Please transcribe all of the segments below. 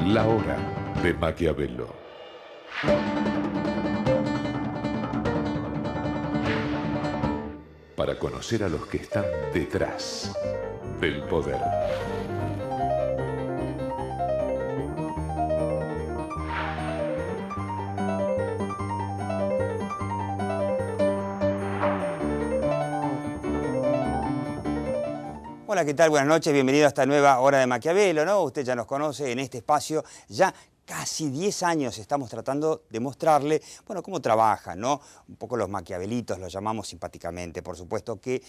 La hora de Maquiavelo. Para conocer a los que están detrás del poder. Hola, ¿qué tal? Buenas noches, bienvenido a esta nueva hora de Maquiavelo, ¿no? Usted ya nos conoce en este espacio, ya casi 10 años estamos tratando de mostrarle, bueno, cómo trabajan, ¿no? Un poco los maquiavelitos, los llamamos simpáticamente, por supuesto, que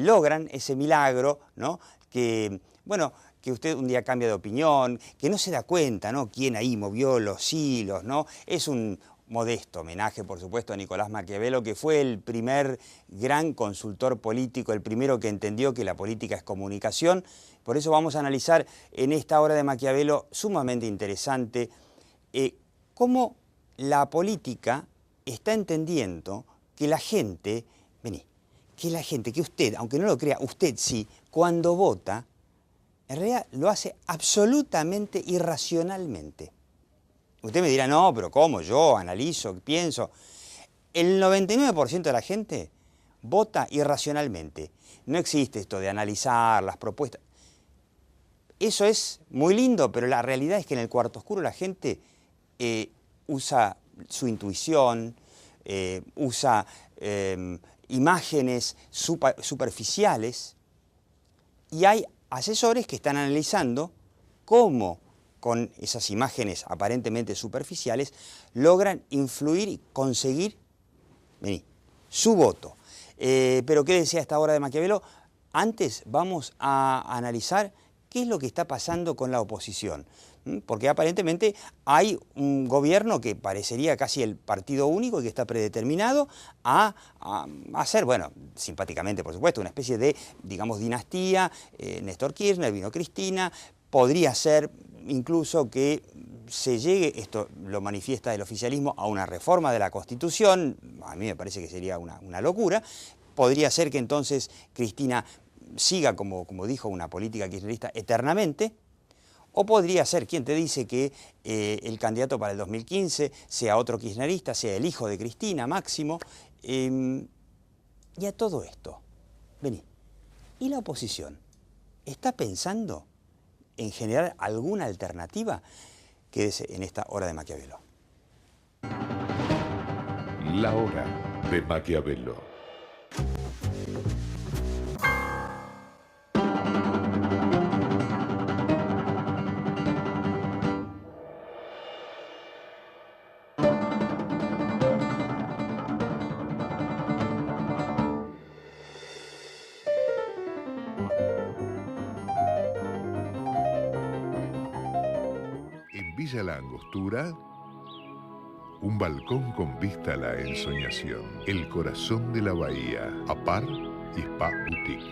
logran ese milagro, ¿no? Que, bueno, que usted un día cambia de opinión, que no se da cuenta, ¿no? Quién ahí movió los hilos, ¿no? Es un modesto homenaje, por supuesto, a Nicolás Maquiavelo, que fue el primer gran consultor político, el primero que entendió que la política es comunicación. Por eso vamos a analizar en esta hora de Maquiavelo, sumamente interesante, cómo la política está entendiendo que la gente, que usted, aunque no lo crea, usted sí, cuando vota, en realidad lo hace absolutamente irracionalmente. Usted me dirá, no, pero ¿cómo? Yo analizo, pienso. El 99% de la gente vota irracionalmente. No existe esto de analizar las propuestas. Eso es muy lindo, pero la realidad es que en el cuarto oscuro la gente usa su intuición, usa imágenes superficiales, y hay asesores que están analizando cómo con esas imágenes aparentemente superficiales, logran influir y conseguir su voto. Pero ¿qué decía esta hora de Maquiavelo? Antes vamos a analizar qué es lo que está pasando con la oposición. Porque aparentemente hay un gobierno que parecería casi el partido único y que está predeterminado a hacer, bueno, simpáticamente por supuesto, una especie de, digamos, dinastía. Néstor Kirchner, vino Cristina, podría ser incluso que se llegue, esto lo manifiesta el oficialismo, a una reforma de la Constitución. A mí me parece que sería una locura. Podría ser que entonces Cristina siga, como dijo, una política kirchnerista eternamente. O podría ser, ¿quién te dice que el candidato para el 2015 sea otro kirchnerista, sea el hijo de Cristina, Máximo? Y a todo esto, ¿y la oposición está pensando en generar alguna alternativa? Quédese en esta hora de Maquiavelo. La hora de Maquiavelo. Villa La Angostura, un balcón con vista a la ensoñación, el corazón de la bahía, Apar y Spa Boutique.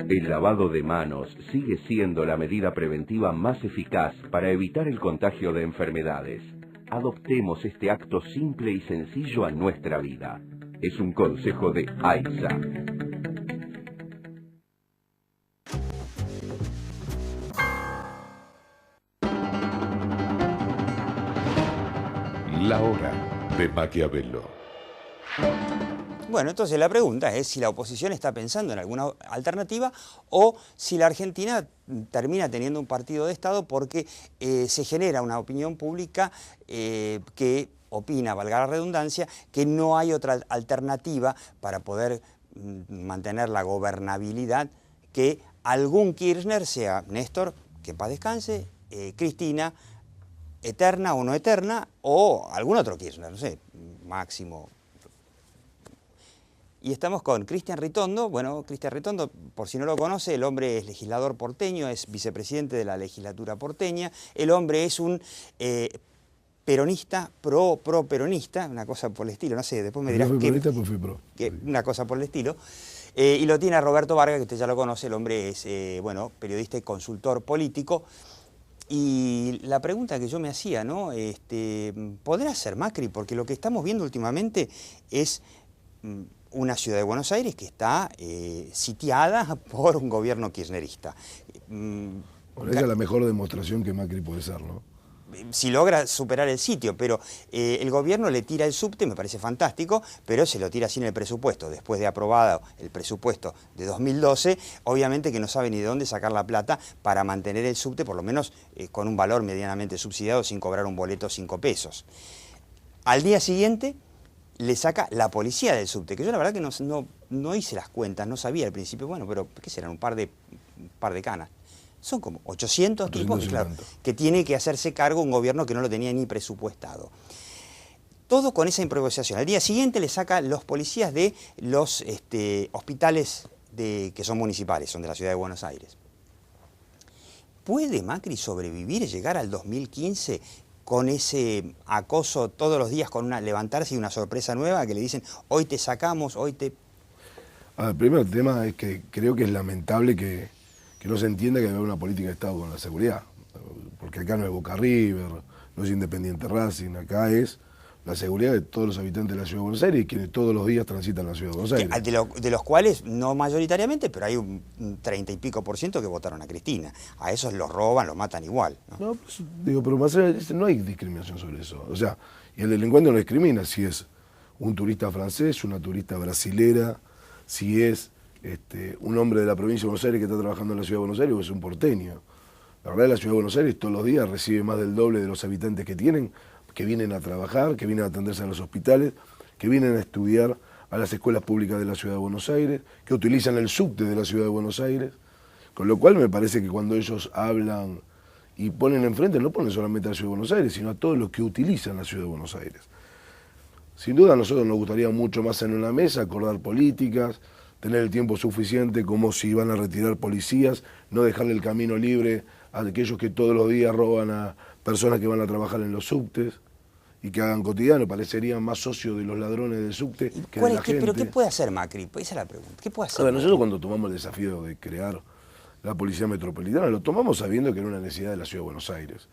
El lavado de manos sigue siendo la medida preventiva más eficaz para evitar el contagio de enfermedades. Adoptemos este acto simple y sencillo a nuestra vida. Es un consejo de AISA. La hora de Maquiavelo. Bueno, entonces la pregunta es si la oposición está pensando en alguna alternativa o si la Argentina termina teniendo un partido de Estado porque se genera una opinión pública que opina, valga la redundancia, que no hay otra alternativa para poder mantener la gobernabilidad que algún Kirchner, sea Néstor, que en paz descanse, Cristina, eterna o no eterna, o algún otro Kirchner, no sé, Máximo. Y estamos con Cristian Ritondo. Bueno, Cristian Ritondo, por si no lo conoce, el hombre es legislador porteño, es vicepresidente de la legislatura porteña. El hombre es un peronista, pro-peronista, una cosa por el estilo, no sé, después me dirás yo fui peronista, pues fui pro. Una cosa por el estilo. Y lo tiene a Roberto Vargas, que usted ya lo conoce, el hombre es, bueno, periodista y consultor político. Y la pregunta que yo me hacía, ¿no? ¿Podrá ser Macri? Porque lo que estamos viendo últimamente es una ciudad de Buenos Aires que está sitiada por un gobierno kirchnerista. Bueno, esa es la mejor demostración que Macri puede ser, ¿no? Si logra superar el sitio, pero el gobierno le tira el subte, me parece fantástico, pero se lo tira sin el presupuesto. Después de aprobado el presupuesto de 2012, obviamente que no sabe ni de dónde sacar la plata para mantener el subte, por lo menos con un valor medianamente subsidiado, sin cobrar un boleto 5 pesos. Al día siguiente le saca la policía del subte, que yo la verdad que no hice las cuentas, no sabía al principio, bueno, pero ¿qué serán? Un par de canas. Son como 800 tipos claro, que tiene que hacerse cargo un gobierno que no lo tenía ni presupuestado. Todo con esa improvisación. Al día siguiente le saca los policías de los hospitales que son municipales, son de la ciudad de Buenos Aires. ¿Puede Macri sobrevivir y llegar al 2015 con ese acoso todos los días, con levantarse y una sorpresa nueva que le dicen, hoy te sacamos, hoy te... El primer tema es que creo que es lamentable que no se entienda que debe haber una política de Estado con la seguridad. Porque acá no es Boca River, no es Independiente Racing, acá es la seguridad de todos los habitantes de la Ciudad de Buenos Aires y quienes todos los días transitan la Ciudad de Buenos Aires. De los cuales, no mayoritariamente, pero hay un 30 y pico % que votaron a Cristina. A esos los roban, los matan igual, ¿no? Pues, digo, pero más allá de eso, no hay discriminación sobre eso. O sea, y el delincuente no discrimina si es un turista francés, una turista brasilera, si es un hombre de la provincia de Buenos Aires que está trabajando en la Ciudad de Buenos Aires o es un porteño. La verdad, la Ciudad de Buenos Aires todos los días recibe más del doble de los habitantes que tienen, que vienen a trabajar, que vienen a atenderse a los hospitales, que vienen a estudiar a las escuelas públicas de la Ciudad de Buenos Aires, que utilizan el subte de la Ciudad de Buenos Aires. Con lo cual me parece que cuando ellos hablan y ponen enfrente, no ponen solamente a la Ciudad de Buenos Aires, sino a todos los que utilizan la Ciudad de Buenos Aires. Sin duda a nosotros nos gustaría mucho más en una mesa, acordar políticas, tener el tiempo suficiente como si van a retirar policías, no dejarle el camino libre a aquellos que todos los días roban a personas que van a trabajar en los subtes y que hagan cotidiano, parecerían más socios de los ladrones del subte que de la gente. ¿Pero qué puede hacer Macri? Esa es la pregunta. ¿Qué puede hacer? A ver, nosotros cuando tomamos el desafío de crear la Policía Metropolitana, lo tomamos sabiendo que era una necesidad de la Ciudad de Buenos Aires.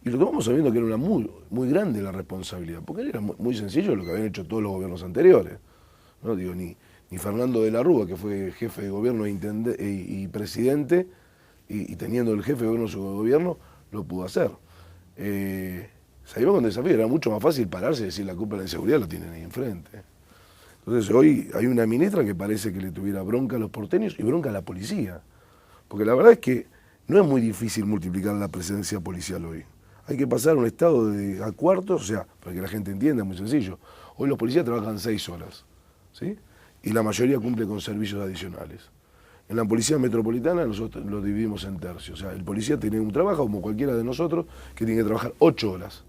Y lo tomamos sabiendo que era una muy grande la responsabilidad, porque era muy sencillo lo que habían hecho todos los gobiernos anteriores. No digo, ni Fernando de la Rúa, que fue jefe de gobierno y presidente, y teniendo el jefe de gobierno su gobierno, lo pudo hacer. Se iba con desafío, era mucho más fácil pararse y decir la culpa de la inseguridad la tienen ahí enfrente. Entonces hoy hay una ministra que parece que le tuviera bronca a los porteños y bronca a la policía. Porque la verdad es que no es muy difícil multiplicar la presencia policial hoy. Hay que pasar un estado a cuartos, o sea, para que la gente entienda, es muy sencillo. Hoy los policías trabajan 6 horas, ¿sí? Y la mayoría cumple con servicios adicionales. En la Policía Metropolitana nosotros lo dividimos en tercios. O sea, el policía tiene un trabajo, como cualquiera de nosotros, que tiene que trabajar 8 horas.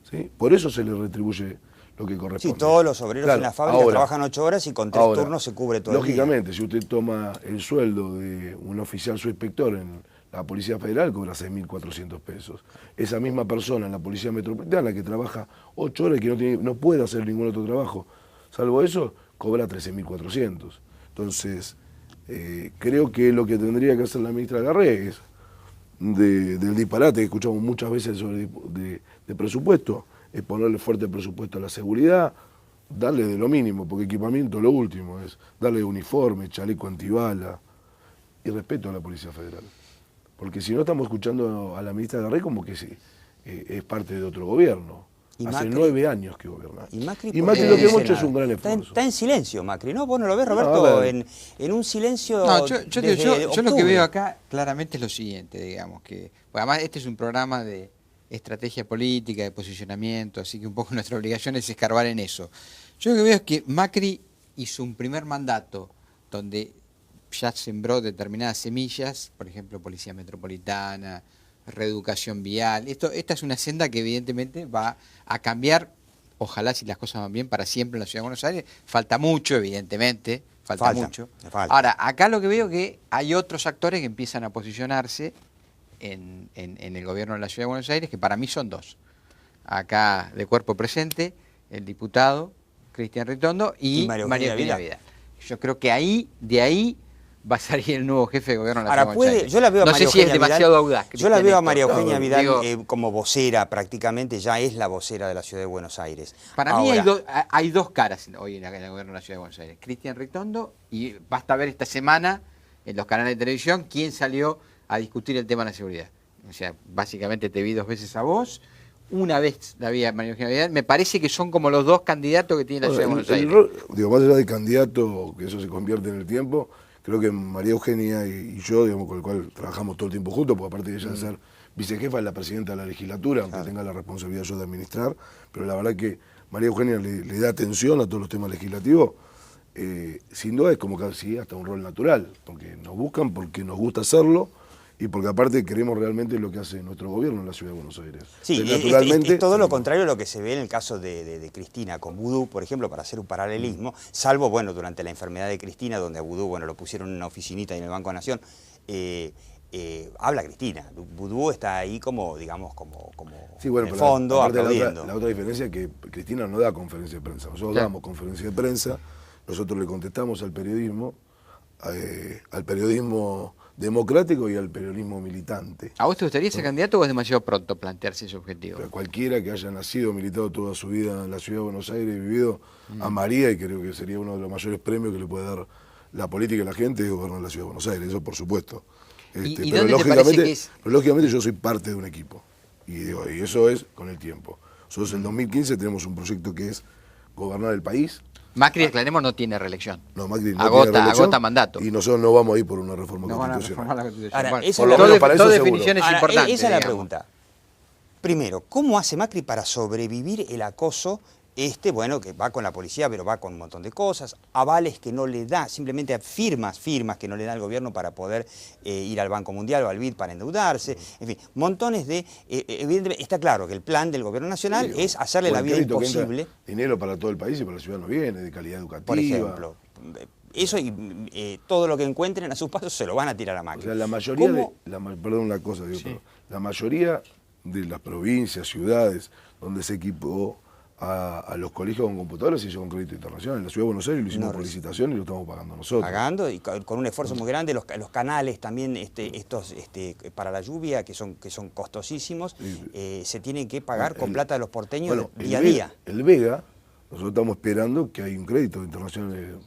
¿Sí? Por eso se le retribuye lo que corresponde. Sí, todos los obreros en la fábrica trabajan 8 horas y con 3 turnos se cubre todo el día. Lógicamente, si usted toma el sueldo de un oficial subinspector en la Policía Federal, cobra 6.400 pesos. Esa misma persona en la Policía Metropolitana que trabaja 8 horas y que no puede hacer ningún otro trabajo, salvo eso, cobra 13.400. Entonces, creo que lo que tendría que hacer la ministra Garré es del disparate que escuchamos muchas veces sobre de presupuesto, es ponerle fuerte presupuesto a la seguridad, darle de lo mínimo, porque equipamiento lo último es darle uniforme, chaleco antibala y respeto a la Policía Federal. Porque si no estamos escuchando a la ministra Garré como que es parte de otro gobierno. Hace Macri, 9 años que gobierna. Y Macri lo que hemos hecho es un gran esfuerzo. Está en silencio Macri, ¿no? ¿Vos no lo ves, Roberto? En un silencio. No, yo lo que veo acá claramente es lo siguiente, digamos, que además este es un programa de estrategia política, de posicionamiento, así que un poco nuestra obligación es escarbar en eso. Yo lo que veo es que Macri hizo un primer mandato donde ya sembró determinadas semillas, por ejemplo, Policía Metropolitana, reeducación vial. Esta es una senda que evidentemente va a cambiar, ojalá si las cosas van bien, para siempre en la Ciudad de Buenos Aires. Falta mucho, evidentemente, falta mucho. Ahora, acá lo que veo es que hay otros actores que empiezan a posicionarse en el gobierno de la Ciudad de Buenos Aires, que para mí son 2. Acá de cuerpo presente, el diputado Cristian Ritondo y María Eugenia Vidal. Yo creo que de ahí va a salir el nuevo jefe de gobierno de la Ahora Ciudad de Buenos Aires. yo la veo a No María sé si es Eugenia demasiado Vidal, audaz. yo la veo a María Cristian, Eugenia esto. Vidal Digo, como vocera prácticamente, ya es la vocera de la Ciudad de Buenos Aires. para mí Ahora, hay dos caras hoy en el gobierno de la Ciudad de Buenos Aires. Cristian Ritondo, y basta ver esta semana en los canales de televisión quién salió a discutir el tema de la seguridad. O sea, básicamente te vi 2 veces a vos, una vez la vi a María Eugenia Vidal. Me parece que son como los dos candidatos que tiene la Ciudad de Buenos Aires. Digo, más allá de candidato, que eso se convierte en el tiempo, creo que María Eugenia y yo, digamos, con el cual trabajamos todo el tiempo juntos, porque aparte de ella de ser vicejefa, es la presidenta de la legislatura, aunque tenga la responsabilidad yo de administrar, pero la verdad que María Eugenia le da atención a todos los temas legislativos. Sin duda es como que sí, hasta un rol natural, porque nos buscan, porque nos gusta hacerlo, y porque aparte queremos realmente lo que hace nuestro gobierno en la Ciudad de Buenos Aires. sí, Entonces, es todo lo contrario a lo que se ve en el caso de Cristina con Vudú, por ejemplo, para hacer un paralelismo, salvo, bueno, durante la enfermedad de Cristina, donde a Vudú, bueno, lo pusieron en una oficinita en el Banco Nación, habla Cristina. Vudú está ahí como, digamos, como sí, bueno, en el pero fondo, aparte aplaudiendo. la otra diferencia es que Cristina no da conferencia de prensa. Nosotros damos conferencia de prensa, nosotros le contestamos al periodismo democrático y al periodismo militante. ¿A vos te gustaría ser candidato o es demasiado pronto plantearse ese objetivo? Pero cualquiera que haya nacido, militado toda su vida en la Ciudad de Buenos Aires y vivido, amaría, y creo que sería uno de los mayores premios que le puede dar la política y la gente, es gobernar la Ciudad de Buenos Aires, eso por supuesto. ¿Y pero, dónde te parece que es? pero lógicamente yo soy parte de un equipo, y eso es con el tiempo. Nosotros en 2015 tenemos un proyecto que es gobernar el país. Macri, aclaremos, no tiene reelección. No, Macri no tiene reelección, agota mandato. Y nosotros no vamos a ir por una reforma No van a constitucional. reformar la Constitución. Ahora, Bueno, esa por es lo la- menos para eso dos seguro. definiciones Ahora, importantes. esa es la digamos. pregunta. Primero, ¿cómo hace Macri para sobrevivir el acoso? Bueno, que va con la policía, pero va con un montón de cosas, avales que no le da, simplemente firmas que no le da el gobierno para poder ir al Banco Mundial o al BID para endeudarse, en fin, montones de... evidentemente, está claro que el plan del gobierno nacional es hacerle la vida imposible. Dinero para todo el país y para la ciudad no viene, de calidad educativa. Por ejemplo, eso y todo lo que encuentren a sus pasos se lo van a tirar a Macri. O sea, la mayoría ¿Cómo? perdón una cosa, digo, perdón. La mayoría de las provincias, ciudades, donde se equipó a los colegios con computadoras se hizo con crédito internacional. En la Ciudad de Buenos Aires lo hicimos por licitación y lo estamos pagando nosotros. Pagando y con un esfuerzo muy grande, los canales también para la lluvia, que son costosísimos, se tienen que pagar con plata de los porteños día a día. El Vega, nosotros estamos esperando que hay un crédito internacional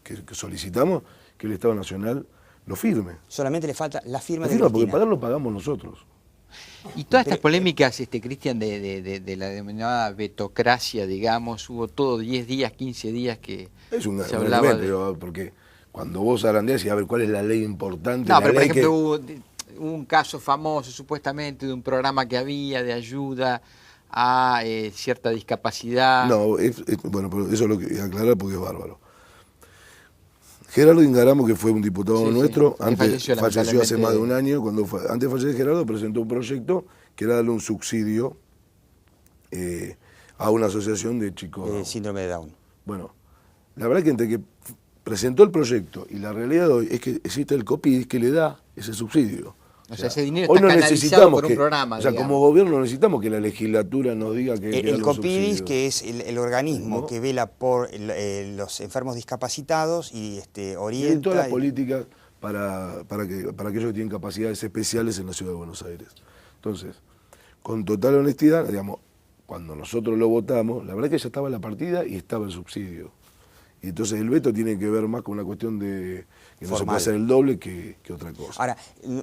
que solicitamos, que el Estado Nacional lo firme. Solamente le falta la firma Lo de firma porque Cristina. pagarlo pagamos nosotros. Y todas estas polémicas, Cristian, de la denominada vetocracia, digamos, hubo todo 10 días, 15 días que Es un se hablaba elemento, porque cuando vos arandeás y a ver cuál es la ley importante. No, la pero por ley ejemplo hubo un caso famoso supuestamente de un programa que había de ayuda a cierta discapacidad. No, bueno, pero eso es lo que voy a aclarar porque es bárbaro. Gerardo Ingaramo, que fue un diputado nuestro, antes falleció hace más de un año, antes de fallecer Gerardo presentó un proyecto que era darle un subsidio a una asociación de chicos. Síndrome de Down. Bueno, la verdad que entre que presentó el proyecto y la realidad de hoy es que existe el COPIDIS que le da ese subsidio. O sea, ese dinero hoy está no canalizado necesitamos por un programa. O sea, digamos. como gobierno no necesitamos que la legislatura nos diga que El algo COPIDIS, subsidio. que es el organismo ¿No? que vela por los enfermos discapacitados y orienta... Tienen todas las políticas para aquellos que tienen capacidades especiales en la Ciudad de Buenos Aires. Entonces, con total honestidad, digamos, cuando nosotros lo votamos, la verdad que ya estaba la partida y estaba el subsidio. Y entonces el veto tiene que ver más con una cuestión de que no se puede hacer el doble que otra cosa. Ahora,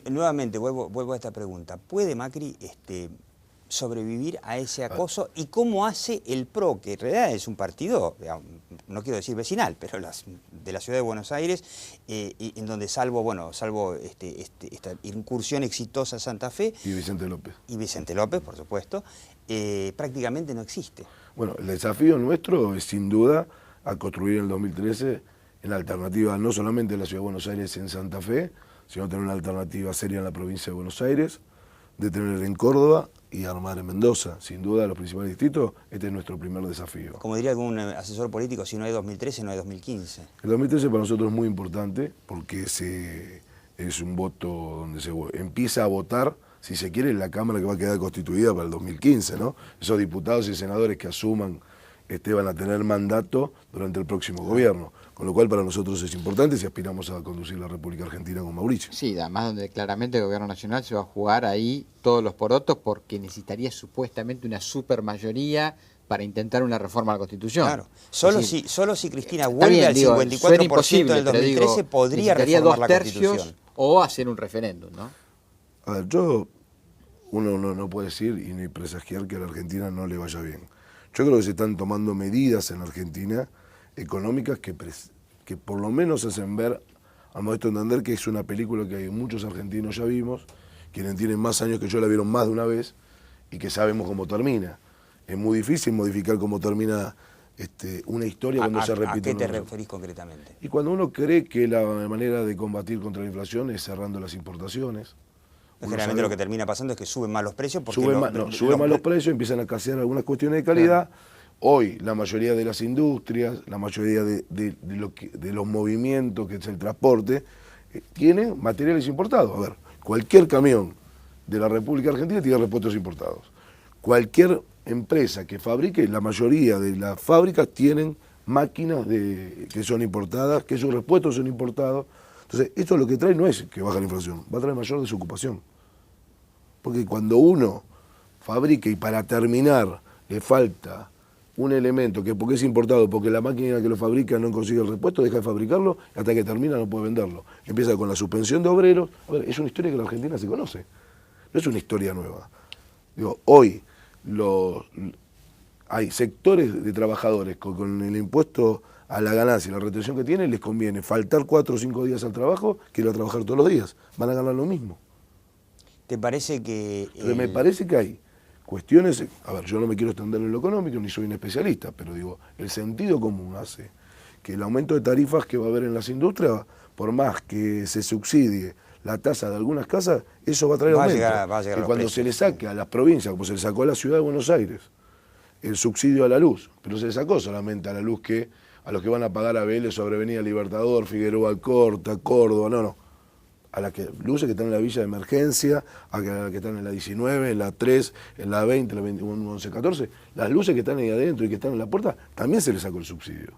nuevamente vuelvo a esta pregunta. ¿Puede Macri sobrevivir a ese acoso? ¿Y cómo hace el PRO, que en realidad es un partido, digamos, no quiero decir vecinal, pero de la Ciudad de Buenos Aires, en donde salvo esta incursión exitosa a Santa Fe... Y Vicente López. Y Vicente López, por supuesto, prácticamente no existe. Bueno, el desafío nuestro es sin duda a construir en el 2013 en la alternativa no solamente en la Ciudad de Buenos Aires en Santa Fe, sino tener una alternativa seria en la provincia de Buenos Aires, de tener en Córdoba y armar en Mendoza. Sin duda, los principales distritos, este es nuestro primer desafío. Como diría algún asesor político, si no hay 2013, no hay 2015. El 2013 para nosotros es muy importante porque es un voto donde se empieza a votar, si se quiere, la Cámara que va a quedar constituida para el 2015, ¿no? Esos diputados y senadores que asuman van a tener mandato durante el próximo gobierno. Con lo cual para nosotros es importante si aspiramos a conducir la República Argentina con Mauricio. Sí, además donde claramente el gobierno nacional se va a jugar ahí todos los porotos porque necesitaría supuestamente una supermayoría para intentar una reforma a la Constitución. Claro, solo si Cristina vuelve bien, al 54% del 2013 podría reformar la Constitución. O hacer un referéndum, ¿no? A ver, uno no puede decir y ni presagiar que a la Argentina no le vaya bien. Yo creo que se están tomando medidas en la Argentina económicas que por lo menos hacen ver, al modo de entender que es una película que muchos argentinos ya vimos, quienes tienen más años que yo la vieron más de una vez y que sabemos cómo termina. Es muy difícil modificar cómo termina una historia cuando se repite. ¿A qué te referís concretamente? Y cuando uno cree que la manera de combatir contra la inflación es cerrando las importaciones. Generalmente lo que termina pasando es que suben más los precios. Porque suben más los precios, empiezan a escasear algunas cuestiones de calidad. Claro. Hoy la mayoría de las industrias, la mayoría de los movimientos, que es el transporte, tienen materiales importados. A ver, cualquier camión de la República Argentina tiene repuestos importados. Cualquier empresa que fabrique, la mayoría de las fábricas tienen máquinas que son importadas, que sus repuestos son importados. Entonces, esto lo que trae no es que baja la inflación, va a traer mayor desocupación. Porque cuando uno fabrica y para terminar le falta un elemento que porque es importado, porque la máquina que lo fabrica no consigue el repuesto, deja de fabricarlo, hasta que termina no puede venderlo. Empieza con la suspensión de obreros. A ver, es una historia que la Argentina se conoce, no es una historia nueva. Digo, hoy hay sectores de trabajadores con el impuesto a la ganancia y la retención que tienen, les conviene faltar 4 o 5 días al trabajo que ir a trabajar todos los días. Van a ganar lo mismo. ¿Te parece que...? Me parece que hay cuestiones, a ver, yo no me quiero extender en lo económico, ni soy un especialista, pero digo, el sentido común hace que el aumento de tarifas que va a haber en las industrias, por más que se subsidie la tasa de algunas casas, eso va a traer aumento. Va a llegar y cuando se le saque a las provincias, como se le sacó a la ciudad de Buenos Aires, el subsidio a la luz, pero se le sacó solamente a la luz a los que van a pagar a Vélez sobre Avenida Libertador, Figueroa Alcorta, Córdoba, no. A las luces que están en la villa de emergencia, a las que están en la 19, en la 3, en la 20, en la 21, 11, 14, las luces que están ahí adentro y que están en la puerta, también se les sacó el subsidio.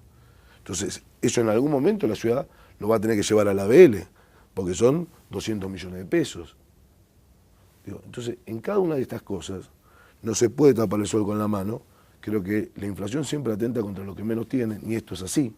Entonces, eso en algún momento la ciudad lo va a tener que llevar a la ABL, porque son 200 millones de pesos. Entonces, en cada una de estas cosas, no se puede tapar el sol con la mano. Creo que la inflación siempre atenta contra los que menos tienen, y esto es así,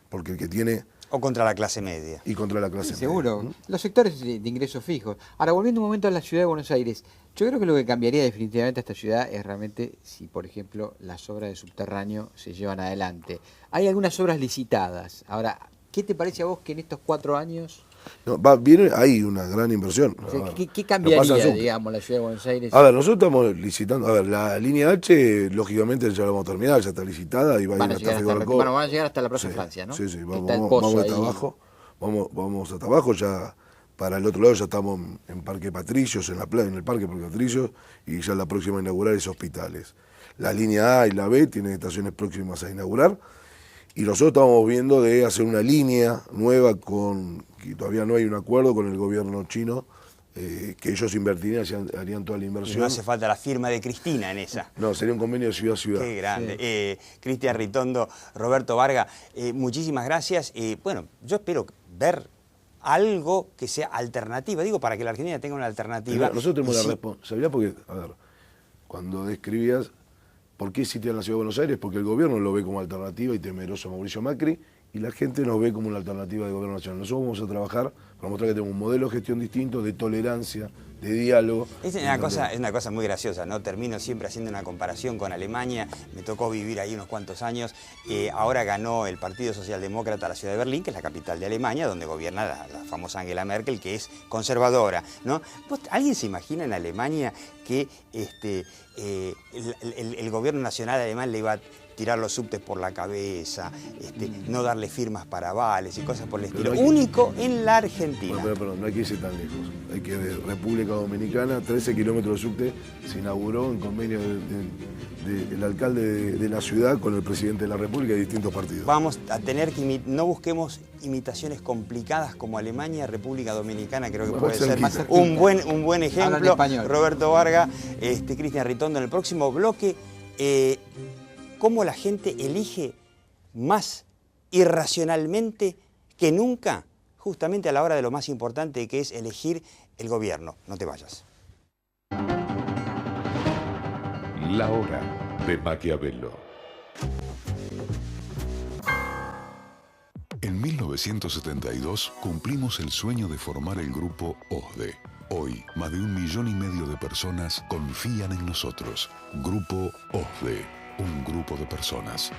porque el que tiene... O contra la clase media. Y contra la clase media. Seguro. ¿No? Los sectores de ingresos fijos. Ahora, volviendo un momento a la ciudad de Buenos Aires, yo creo que lo que cambiaría definitivamente a esta ciudad es realmente si, por ejemplo, las obras de subterráneo se llevan adelante. Hay algunas obras licitadas. Ahora, ¿qué te parece a vos que en estos 4 años... No, viene ahí una gran inversión. O sea, ¿qué cambiaría, digamos, la ciudad de Buenos Aires? A ver, nosotros estamos licitando, a ver, la línea H, lógicamente ya la vamos a terminar, ya está licitada y va a ir hasta Figueroa. Bueno, van a llegar hasta la Plaza Francia, ¿no? Sí, vamos hasta abajo, vamos hasta abajo, ya para el otro lado ya estamos en Parque Patricios, en el Parque Patricios, y ya la próxima a inaugurar es Hospitales. La línea A y la B tienen estaciones próximas a inaugurar, y nosotros estamos viendo de hacer una línea nueva que todavía no hay un acuerdo con el gobierno chino, que ellos invertirían, harían toda la inversión. Y no hace falta la firma de Cristina en esa. No, sería un convenio de ciudad a ciudad. Qué grande. Sí. Cristian Ritondo, Roberto Varga, muchísimas gracias. Bueno, yo espero ver algo que sea alternativa, digo, para que la Argentina tenga una alternativa. Nosotros tenemos la responsabilidad porque, a ver, cuando describías por qué sitio en la Ciudad de Buenos Aires, porque el gobierno lo ve como alternativa y temeroso a Mauricio Macri, y la gente nos ve como una alternativa del gobierno nacional. Nosotros vamos a trabajar para mostrar que tenemos un modelo de gestión distinto, de tolerancia, de diálogo. Es una cosa muy graciosa, ¿no? Termino siempre haciendo una comparación con Alemania, me tocó vivir ahí unos cuantos años, ahora ganó el Partido Socialdemócrata la ciudad de Berlín, que es la capital de Alemania, donde gobierna la famosa Angela Merkel, que es conservadora, ¿no? ¿Alguien se imagina en Alemania que el gobierno nacional alemán le iba a tirar los subtes por la cabeza, no darle firmas para avales y cosas por el estilo? Único en la Argentina. Pero no hay que irse tan lejos. Hay que ver República Dominicana, 13 kilómetros de subte, se inauguró en convenio del alcalde de la ciudad con el presidente de la República y distintos partidos. Vamos a tener que no busquemos imitaciones complicadas como Alemania, República Dominicana, creo que puede ser un buen ejemplo. Roberto Varga, Cristian Ritondo, en el próximo bloque. cómo la gente elige más irracionalmente que nunca, justamente a la hora de lo más importante, que es elegir el gobierno. No te vayas. La hora de Maquiavelo. En 1972 cumplimos el sueño de formar el grupo OSDE. Hoy, más de 1,5 millones de personas confían en nosotros. Grupo OSDE, un grupo de personas.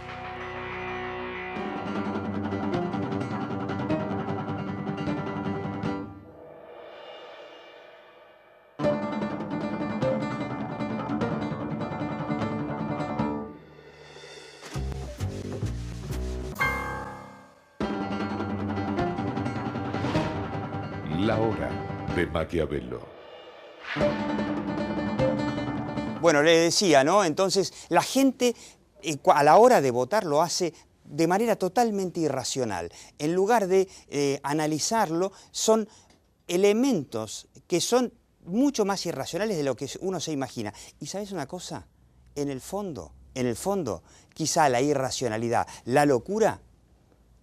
La hora de Maquiavelo. Bueno, le decía, ¿no? Entonces, la gente a la hora de votar lo hace de manera totalmente irracional. En lugar de analizarlo, son elementos que son mucho más irracionales de lo que uno se imagina. ¿Y sabes una cosa? En el fondo, quizá la irracionalidad, la locura,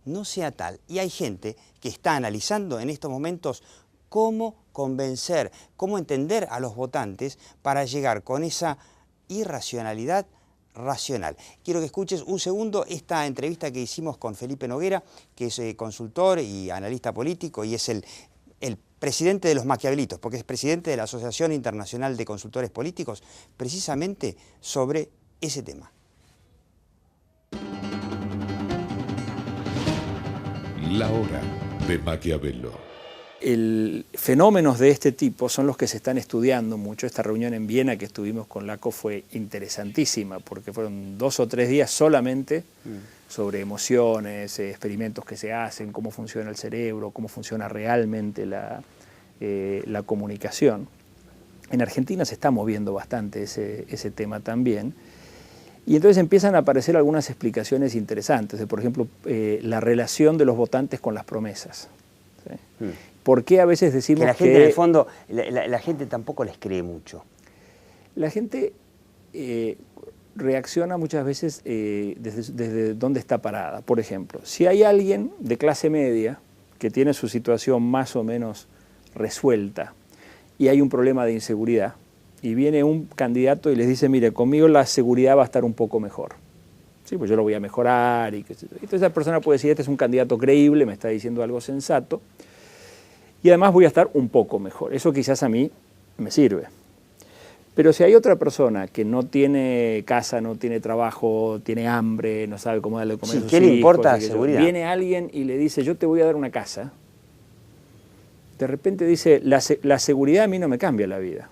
no sea tal. Y hay gente que está analizando en estos momentos cómo convencer, cómo entender a los votantes para llegar con esa irracionalidad racional. Quiero que escuches un segundo esta entrevista que hicimos con Felipe Noguera, que es consultor y analista político y es el presidente de los Maquiavelitos, porque es presidente de la Asociación Internacional de Consultores Políticos, precisamente sobre ese tema. La hora de Maquiavelo. Fenómenos de este tipo son los que se están estudiando mucho. Esta reunión en Viena que estuvimos con LACO fue interesantísima porque fueron 2 o 3 días solamente sobre emociones, experimentos que se hacen, cómo funciona el cerebro, cómo funciona realmente la comunicación. En Argentina se está moviendo bastante ese tema también. Y entonces empiezan a aparecer algunas explicaciones interesantes, por ejemplo, la relación de los votantes con las promesas. ¿Sí? ¿Por qué a veces decimos que... la gente, en el fondo, la gente tampoco les cree mucho. La gente reacciona muchas veces desde dónde está parada. Por ejemplo, si hay alguien de clase media que tiene su situación más o menos resuelta y hay un problema de inseguridad, y viene un candidato y les dice, mire, conmigo la seguridad va a estar un poco mejor. Sí, pues yo lo voy a mejorar. Entonces esa persona puede decir, este es un candidato creíble, me está diciendo algo sensato. Y además voy a estar un poco mejor. Eso quizás a mí me sirve. Pero si hay otra persona que no tiene casa, no tiene trabajo, tiene hambre, no sabe cómo darle de comer a sus ¿qué le hijos, importa seguridad? Viene alguien y le dice, yo te voy a dar una casa. De repente dice, la seguridad a mí no me cambia la vida.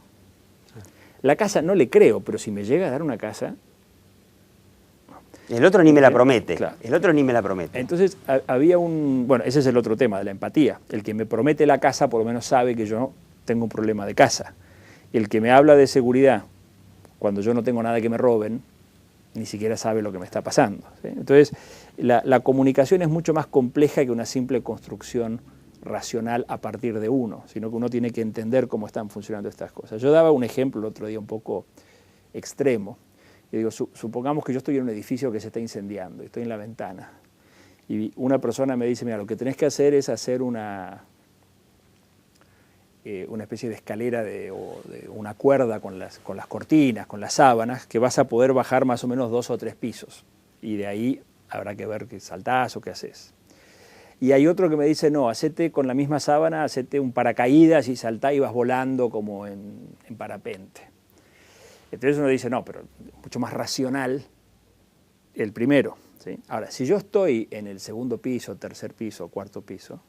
La casa no le creo, pero si me llega a dar una casa... El otro ni me la promete. Claro. El otro ni me la promete. Entonces había un... Bueno, ese es el otro tema, de la empatía. El que me promete la casa por lo menos sabe que yo tengo un problema de casa. El que me habla de seguridad, cuando yo no tengo nada que me roben, ni siquiera sabe lo que me está pasando. ¿Sí? Entonces, la comunicación es mucho más compleja que una simple construcción racional a partir de uno, sino que uno tiene que entender cómo están funcionando estas cosas. Yo daba un ejemplo el otro día un poco extremo. Yo digo, supongamos que yo estoy en un edificio que se está incendiando, estoy en la ventana, y una persona me dice, mira, lo que tenés que hacer es hacer una especie de escalera o de una cuerda con las cortinas, con las sábanas, que vas a poder bajar más o menos 2 o 3 pisos, y de ahí habrá que ver qué saltás o qué haces. Y hay otro que me dice, no, hacete con la misma sábana, hacete un paracaídas y saltá y vas volando como en parapente. Entonces uno dice, no, pero mucho más racional el primero. ¿Sí? Ahora, si yo estoy en el 2.º piso, 3.er piso, 4.º piso...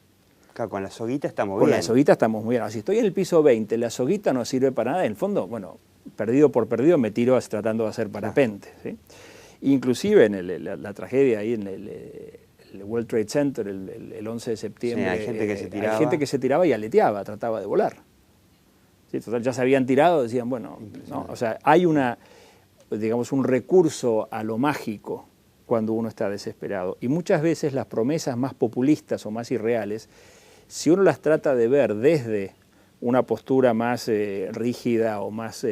Claro, con la soguita estamos bien. Con la soguita estamos muy bien. Ahora, si estoy en el piso 20, la soguita no sirve para nada. En el fondo, bueno, perdido por perdido me tiro tratando de hacer parapente. ¿Sí? Inclusive en la tragedia ahí en el World Trade Center el 11 de septiembre, sí, hay gente que se tiraba y aleteaba, trataba de volar. Sí, total, ya se habían tirado, decían, bueno, no, o sea, hay digamos, un recurso a lo mágico cuando uno está desesperado. Y muchas veces las promesas más populistas o más irreales, si uno las trata de ver desde una postura más rígida o más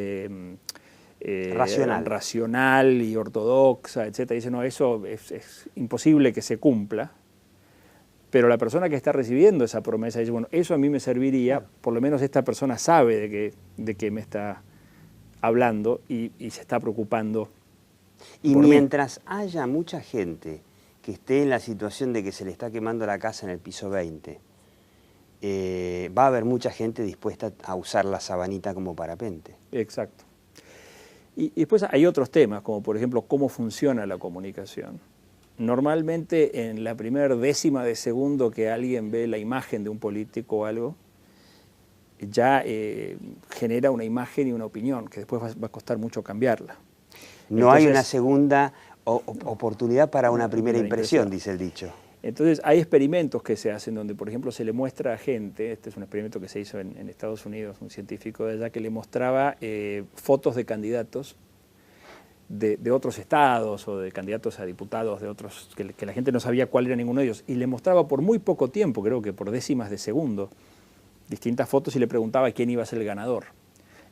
racional y ortodoxa, etc. Dice, no, eso es imposible que se cumpla. Pero la persona que está recibiendo esa promesa dice, bueno, eso a mí me serviría, por lo menos esta persona sabe de qué me está hablando y se está preocupando. Y mientras haya mucha gente que esté en la situación de que se le está quemando la casa en el piso 20, va a haber mucha gente dispuesta a usar la sabanita como parapente. Exacto. Y después hay otros temas, como por ejemplo, cómo funciona la comunicación. Normalmente en la primera décima de segundo que alguien ve la imagen de un político o algo, ya genera una imagen y una opinión, que después va a costar mucho cambiarla. No hay una segunda oportunidad para una primera impresión, dice el dicho. Entonces hay experimentos que se hacen donde, por ejemplo, se le muestra a gente, este es un experimento que se hizo en Estados Unidos, un científico de allá, que le mostraba fotos de candidatos de otros estados o de candidatos a diputados de otros, que la gente no sabía cuál era ninguno de ellos, y le mostraba por muy poco tiempo, creo que por décimas de segundo, distintas fotos y le preguntaba quién iba a ser el ganador.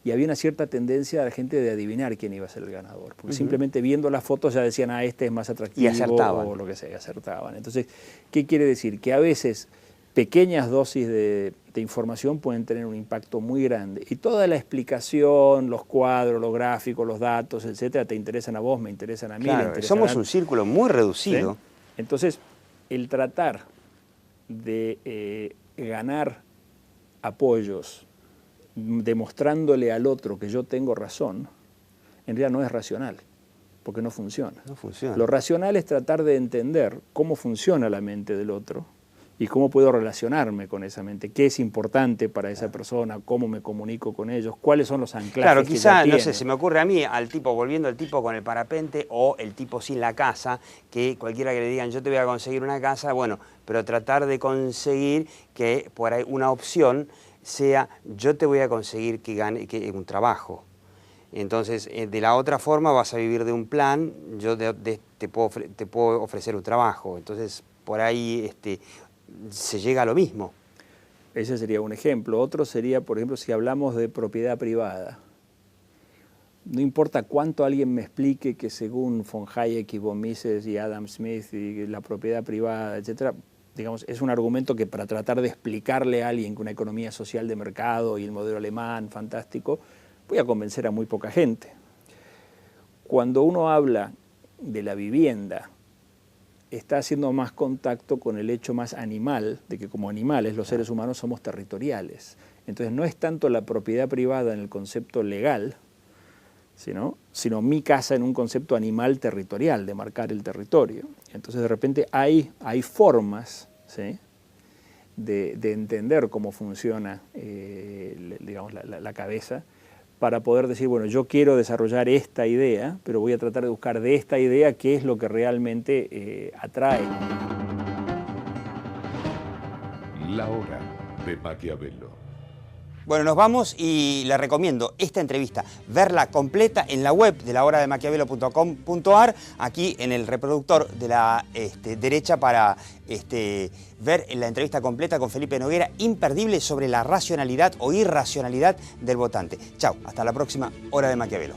Y había una cierta tendencia de la gente de adivinar quién iba a ser el ganador, porque simplemente viendo las fotos ya decían, este es más atractivo, y acertaban. O lo que sea, y acertaban. Entonces, ¿qué quiere decir? Que a veces pequeñas dosis de información pueden tener un impacto muy grande. Y toda la explicación, los cuadros, los gráficos, los datos, etcétera, te interesan a vos, me interesan a mí. Claro, somos un círculo muy reducido. ¿Sí? Entonces, el tratar de ganar apoyos demostrándole al otro que yo tengo razón, en realidad no es racional, porque no funciona. No funciona. Lo racional es tratar de entender cómo funciona la mente del otro y cómo puedo relacionarme con esa mente, qué es importante para esa persona, cómo me comunico con ellos, cuáles son los anclajes. Claro, que quizá, ella no sé, tiene. se me ocurre a mí, volviendo al tipo con el parapente o el tipo sin la casa, que cualquiera que le digan yo te voy a conseguir una casa, bueno, pero tratar de conseguir que por ahí una opción sea yo te voy a conseguir que gane un trabajo. Entonces, de la otra forma vas a vivir de un plan, yo te puedo ofrecer un trabajo. Entonces, por ahí se llega a lo mismo. Ese sería un ejemplo. Otro sería, por ejemplo, si hablamos de propiedad privada. No importa cuánto alguien me explique que según von Hayek y von Mises y Adam Smith y la propiedad privada, etcétera, digamos, es un argumento que para tratar de explicarle a alguien que una economía social de mercado y el modelo alemán fantástico, voy a convencer a muy poca gente. Cuando uno habla de la vivienda, está haciendo más contacto con el hecho más animal, de que como animales los seres humanos somos territoriales. Entonces no es tanto la propiedad privada en el concepto legal, sino mi casa en un concepto animal territorial, de marcar el territorio. Entonces de repente hay formas, ¿sí?, de entender cómo funciona digamos, la cabeza, para poder decir, bueno, yo quiero desarrollar esta idea, pero voy a tratar de buscar de esta idea qué es lo que realmente atrae. La hora de Maquiavelo. Bueno, nos vamos y le recomiendo esta entrevista, verla completa en la web de lahorademaquiavelo.com.ar, aquí en el reproductor de la derecha para ver la entrevista completa con Felipe Noguera, imperdible, sobre la racionalidad o irracionalidad del votante. Chau, hasta la próxima Hora de Maquiavelo.